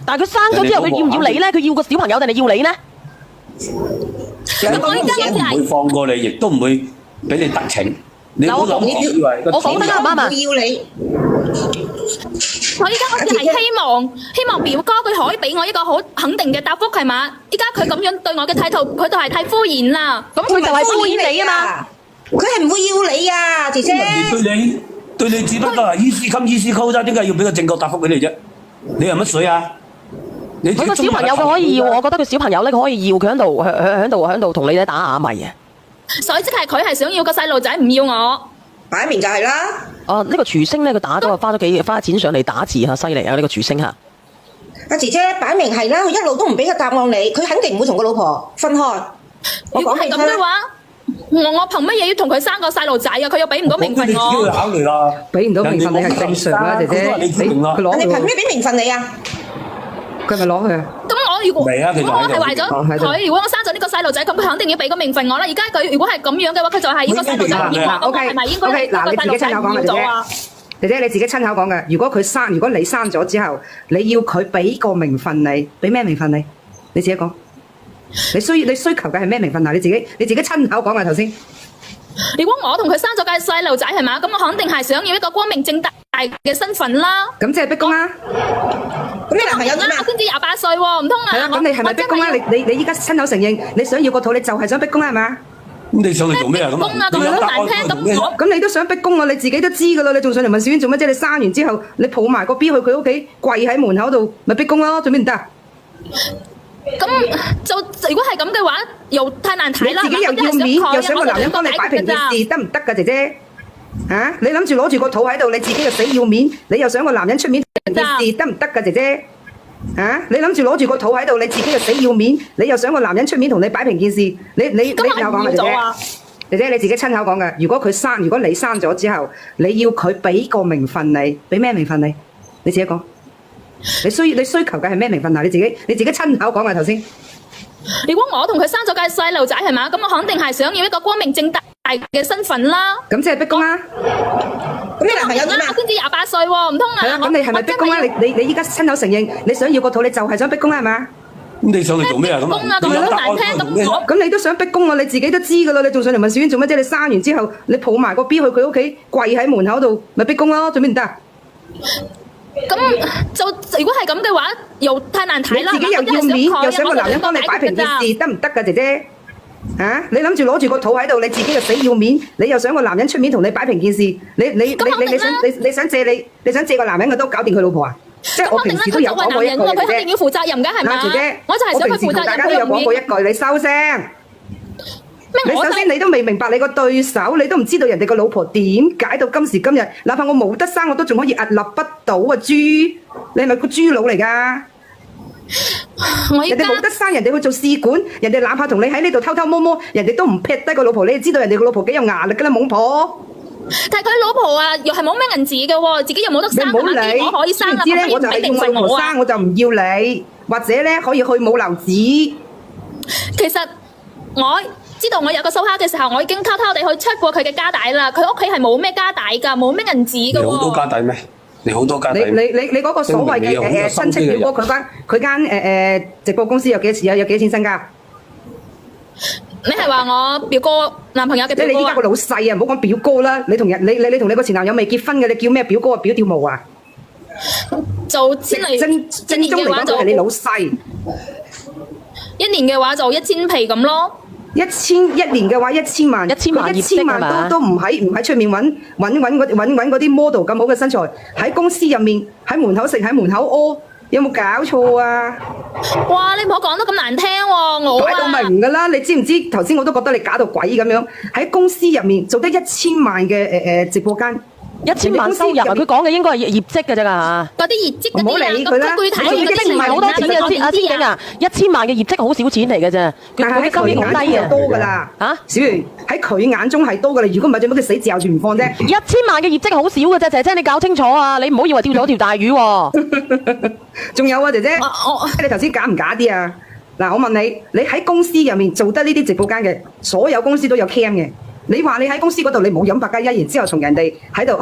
但係佢生咗之後，佢要唔要你咧？佢要個小朋友定係要你咧？我依家唔會放過你，亦都唔會俾你得逞。你唔好諗以為個我講得啱唔啱啊？要你。我依家好似係希望表哥佢可以俾我一個好肯定嘅答覆係嘛？依家佢咁樣對我嘅態度，佢就係太敷衍啦。咁佢就係敷衍你啊嘛！佢係唔會要你啊，姐姐。人哋對你只不過係意思襟意思扣啫，點解要俾個正確答覆俾你啫？你係乜水啊？佢個小朋友佢可以要，我覺得佢小朋友咧佢可以要，佢喺度同你哋打啞謎啊！所以即係佢係想要個細路仔，唔要我。擺明就係啦。哦，呢個廚星咧，佢打咗花錢上嚟打字嚇，犀利啊！呢個廚星嚇。阿姐姐擺明係啦，佢一路都唔俾個答案你，佢肯定唔會同個老婆分開。如果係咁嘅話，我憑乜嘢要同佢生個細路仔啊？佢又俾唔到名分你自己去考慮啦。俾唔到名分你係正常啦，姐姐。佢攞你憑咩俾名分你啊？佢咪攞佢啊？咁我如果我未啊，佢就喺度係為咗佢，如果我生咗呢個細路仔，咁佢肯定要俾個名分我啦。而家佢如果係咁樣嘅話，佢就係呢個細路仔唔要我，咁係咪應該嗱，你自己親口講嘅啫。姐姐你自己親口講嘅，如果你生咗之後，你要佢俾個名分你，俾咩名分你？你自己講。你需求嘅係咩名分啊？你自己親口講嘅頭先。如果我同佢生咗個細路仔係嘛，咁我肯定係想要一個光明正大嘅身份啦。咁即係逼宮啦。咁你男朋友點啊？我先至28歲喎，唔通啊？係啦，咁你係咪逼宮啦？你依家親口承認你想要個肚，你就係想逼宮啦，係嘛？咁你上嚟做咩啊？咁啊，咁好難聽咁。咁你都想逼宮啊？你自己都知噶啦，你仲上嚟問小娟做乜啫？你生完之後，你抱埋個 B 去佢屋企，跪喺門口度，咪逼宮咯？做咩唔得？咁就如果係咁嘅話，又太難睇啦。你自己又要面，又想個男人幫你擺平件事，得唔得噶，姐姐？嚇！你諗住攞住個肚喺度，你自己又死要面，你又想個男人出面平件事，得唔得噶，姐姐？嚇！你諗住攞住個肚喺度，你自己又死要面，你又想個男人出面同你擺平件事，你有講啊，姐姐？姐姐你自己親口講嘅，如果你生咗之後，你要佢俾個名分你，俾咩名分你？你自己講。你需求嘅係咩名分啊？你自己親口講嘅頭先。如果我同佢生咗個細路仔係嘛，咁我肯定係想要一個光明正大嘅身份啦。咁即係逼宮啦。咁你男朋友點啊？我先至28歲喎，唔通啊？係啦，咁你係咪逼宮啦？你依家親口承認你想要個肚，你就係想逼宮啦，係嘛？咁你上嚟做咩啊？咁啊，咁好難聽咁。咁你都想逼宮啊？你自己都知噶啦，你仲上嚟問小娟做乜啫？你生完之後，你抱埋個 B 去佢屋企，跪喺門口度，咪逼宮咯？做咩唔得？咁就如果係咁嘅話，又太難睇啦。你自己又要面，又想個男人幫你擺平件事，得唔得噶，姐姐？嚇！你諗住攞住個肚喺度，你自己又死要面，你又想個男人出面同你擺平件事，你想借個男人嘅都搞掂佢老婆啊？即係我平時都有講過一句嘅啫。佢肯定要負責任㗎，係嘛？姐姐，我就係想佢負責任。大家都有講過一句，你收聲。你首先你都未明白你個對手，你都唔知道人哋個老婆點解到今時今日，哪怕我冇得生，我都仲可以屹立不倒啊！豬，你係咪個豬佬嚟㗎？人哋冇得生，人哋去做試管，人哋哪怕同你喺呢度偷偷摸摸，人哋都唔劈低個老婆，你就知道人哋個老婆幾有壓力㗎啦，懵婆。但係佢老婆啊，又係冇咩銀紙嘅喎，自己又冇得生，你唔好理。我可以生啦，知咧，我就係要我老婆生，我就唔要你，或者咧可以去冇留子。其實我知道我有個數蝦嘅時候，我已經偷偷地去 check 過佢嘅家底啦。佢屋企係冇咩家底㗎，冇咩銀紙㗎喎。你好多家底咩？你好多家底。你嗰個所謂嘅親戚表哥，佢間直播公司有幾錢身家？你係話我表哥男朋友嘅表哥啊？你依家個老細啊，唔好講表哥啦。你同你個前男友未結婚嘅，你叫咩表哥啊？表跳毛啊？就先嚟正宗嚟講，就係你老細。一年嘅話就1000皮咁咯。一年嘅話1000萬，1000萬都唔喺出面揾嗰啲 model 咁好嘅身材，喺公司入面喺門口食喺門口屙，有冇搞錯啊？哇！你唔好講得咁難聽喎，我講到明㗎啦，你知唔知頭先我都覺得你假到鬼咁樣，喺公司入面做得1000萬嘅直播間。1000萬收入啊！佢講嘅應該係業績嘅啫㗎嚇。嗰啲業績嗰啲啊，唔好理佢啦。具體業績唔係好多錢嘅，阿千景啊，1000萬嘅業績好少錢嚟嘅啫。但係喺佢眼中係多㗎啦。嚇，小瑜喺佢眼中係多㗎啦。如果唔係，做乜佢死嚼住唔放啫？1000萬嘅業績好少嘅啫，姐姐你搞清楚啊！你唔好以為釣咗條大魚喎。仲有啊，姐姐，你頭先假唔假啲啊？嗱，我問你，你喺公司入面做得呢啲直播間嘅，所有公司都有 cam 嘅。你話你喺公司嗰度你冇飲百加一，然之後同人哋喺度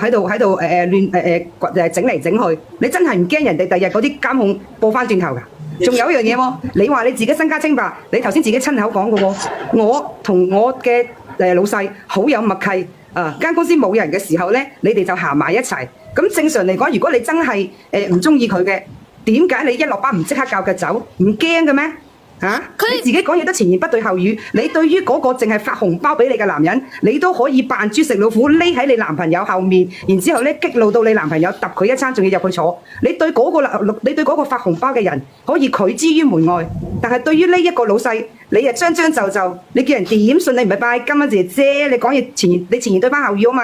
亂整嚟整去，你真係唔驚人哋第日嗰啲監控報翻轉頭㗎？仲有一樣嘢喎，你話你自己身家清白，你頭先自己親口講嘅喎，我同我嘅老細好有默契間公司冇人嘅時候咧，你哋就行埋一齊。咁正常嚟講，如果你真係唔中意佢嘅，點解你一落班唔即刻教佢走？唔驚嘅咩？你自己講嘢都前言不對後語，你對於嗰個淨係發紅包俾你嘅男人，你都可以扮豬食老虎，匿喺你男朋友後面，然之後咧激怒到你男朋友揼佢一餐，仲要入去坐。你對嗰個發紅包嘅人可以拒之於門外，但係對於呢一個老細，你又將就就，你叫人點信你唔係拜金啊姐姐？你講嘢前言對翻後語啊嘛。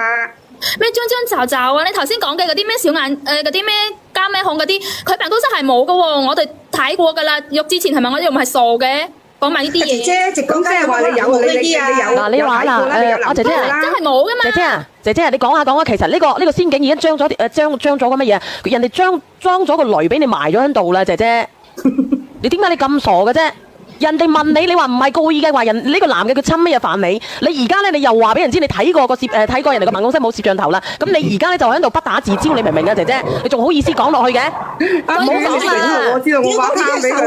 咩將就啊！你頭先講嘅嗰啲咩小眼嗰啲咩加咩控嗰啲，佢辦公室係冇㗎喎，我哋睇過㗎啦。喐之前係咪我哋唔係傻嘅？講埋呢啲嘢。姐姐，直講即係話你有呢啲啊？嗱，你話啦，阿姐姐啊，真係冇㗎嘛？姐姐啊，你講下，其實呢個仙境已經將咗個乜嘢？人哋裝咗個雷俾你埋咗喺度啦，姐姐。你點解你咁傻嘅啫？人哋問你，你話唔係故意嘅，話人呢個男嘅佢侵咩嘢犯你？你而家咧，你又話俾人知你睇過人哋個辦公室冇攝像頭啦。咁你而家咧就喺度不打自招，你明唔明啊，姐姐？你仲好意思講落去嘅？唔好講啦！我知道，我話翻俾佢。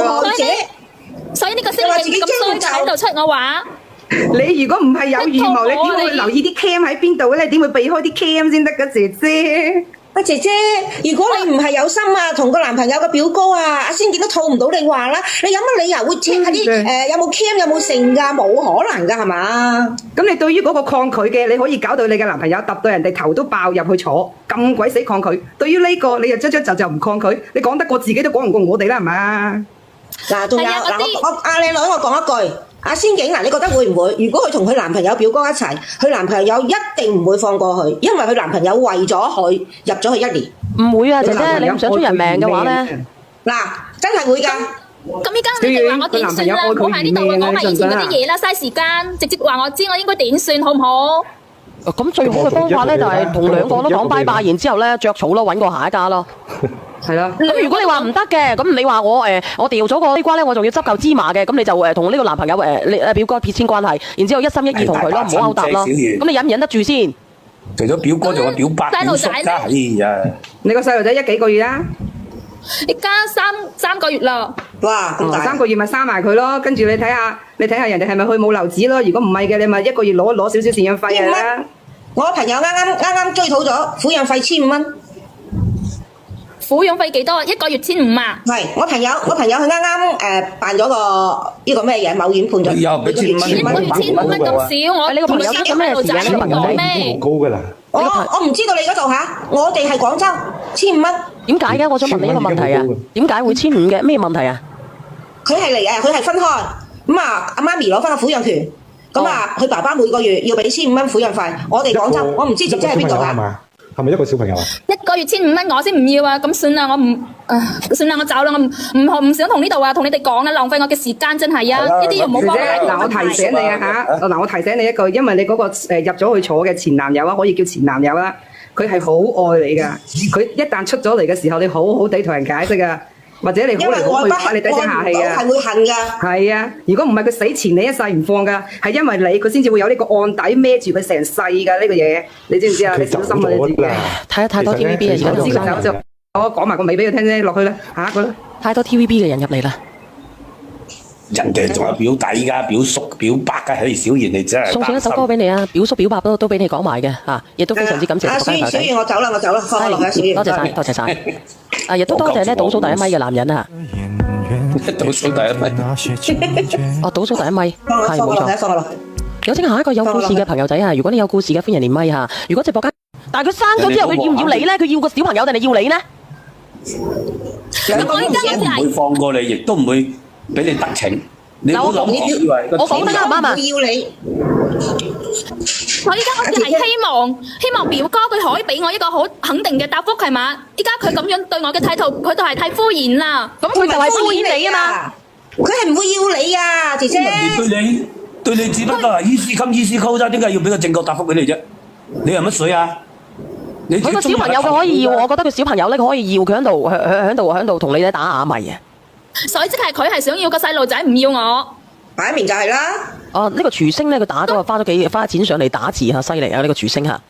所以呢個星期咁衰喺度出我話。你如果唔係有預謀，你點會留意啲 cam 喺邊度咧？你點會避開啲 cam 先得㗎，姐姐？姐姐，如果你唔係有心啊，同個男朋友嘅表哥啊，阿仙見都套唔到你話啦，你有乜理由會 check 下啲有冇 cam 有冇剩㗎？冇可能㗎係嘛？咁你對於嗰個抗拒嘅，你可以搞到你嘅男朋友揼到人哋頭都爆入去坐，咁鬼死抗拒。對於呢個你又將就唔抗拒，你講得過自己都講唔過我哋啦係嘛？嗱，仲有嗱，我阿靚女，我講一句。阿仙境嗱，你覺得會唔會？如果佢同佢男朋友表哥一齊，佢男朋友一定唔會放過佢，因為佢男朋友為咗佢入咗去1年。唔會啊，姐姐，你唔想出人命嘅話咧，嗱，真係會㗎。咁依家你話我點算啦？唔好喺呢度講埋以前嗰啲嘢啦，嘥時間，直接話我知我應該點算好唔好？咁最好嘅方法咧就係同兩個都講拜拜，然之後咧著草咯，揾個下一家咯。係啦，咁如果你話唔得嘅，咁你話我掉咗個西瓜咧，我仲要執嚿芝麻嘅，咁你就同呢個男朋友表哥撇清關係，然之後一心一意同佢咯，唔好勾搭咯。咁你忍唔忍得住先？除咗表哥，仲有表伯、表叔啦，哎呀！你個細路仔幾個月啊？而家三個月啦。哇，咁大！3個月咪生埋佢咯，跟住你睇下人哋係咪去冇留子咯？如果唔係嘅，你咪1個月攞少少贍養費啊！我朋友啱追討咗撫養費1500蚊。撫養費幾多？1個月1500啊？係，我朋友佢啱辦咗個呢個咩嘢，某院判咗。又俾1500蚊，一個月1500蚊咁少，你個朋友有咩事啊？你個朋友好高㗎啦！我唔知道你嗰度嚇，我哋係廣州1500蚊。點解嘅？我想問你一個問題啊，點解會1500嘅？咩問題啊？佢係嚟嘅，佢係分開。咁啊，阿媽咪攞翻個撫養權，咁啊，佢爸爸每個月要俾1500蚊撫養費。我哋廣州，我唔知姐姐喺邊度㗎。係咪一個小朋友啊？1個月1500蚊，我先唔要啊！咁算啦，算啦，我走啦，我唔想同呢度啊，同你哋講啦，浪費我嘅時間真係啊！呢啲又冇幫我解決。嗱，我提醒你啊嚇，嗱，我提醒你一句，因為你嗰個入咗去坐嘅前男友啊，可以叫前男友啦，佢係好愛你㗎，佢一旦出咗嚟嘅時候，你好好地同人解釋啊。或者你好嚟好去把你低聲下氣啊！係會恨㗎。係啊，如果唔係佢死纏你一世唔放㗎，係因為你佢先至會有呢個案底孭住佢成世㗎呢個嘢，你知唔知啊？你小心啊你自己。睇太多 TVB 嘅人，我知佢走咗，我講埋個尾俾佢聽啫，落去啦，下一個啦。太多 TVB 嘅人入嚟啦。人哋仲有表弟㗎、表叔、表伯㗎，喺小賢你真係。送上一首歌俾你啊，表叔表伯都俾你講埋嘅嚇，亦都非常之感謝。小賢我走啦，放落去小賢。多謝晒。亦都多謝咧倒數第1米嘅男人啊！倒數第1米。倒數第1米，係冇錯。放落去。有請下一個有故事嘅朋友仔啊！如果你有故事嘅，歡迎連咪嚇。如果直播間，但係佢生咗之後，佢要唔要你咧？佢要個小朋友定係要你咧？我唔會放過你，亦都唔會俾你得逞。你唔好諗以為我講得啱唔啱啊？要你。我依家好似係希望表哥佢可以俾我一個好肯定嘅答覆係嘛？依家佢咁樣對我嘅態度，佢就係太敷衍啦。咁佢就係敷衍你啊嘛！佢係唔會要你啊，姐姐。對你只不過係easy come easy go啫，點解要俾個正確答覆俾你啫？你係乜水啊？佢個小朋友佢可以要，我覺得佢小朋友咧佢可以要，佢喺度同你哋打啞謎嘅。所以即係佢係想要個細路仔，唔要我。擺明就係啦。哦，呢個廚星咧，佢打咗花錢上嚟打字嚇，犀利啊！呢個廚星嚇。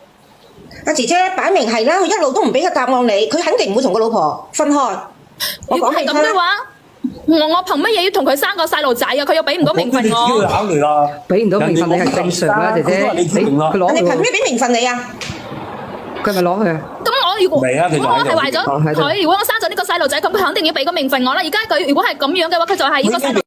阿姐姐擺明係啦，佢一路都唔俾個答案你，佢肯定唔會同個老婆分開。如果係咁嘅話，我憑乜嘢要同佢生個細路仔啊？佢又俾唔到名分你自己去我。考慮啦。俾唔到名分你係正常啦，姐姐。你決定啦。佢攞你憑咩俾名分你啊？佢咪攞去啊？咁我如果未啊佢就喺度我係為咗佢，如果我生咗呢個細路仔，咁佢肯定要俾個名分我啦。而家佢如果係咁樣嘅話，佢就係呢個細路。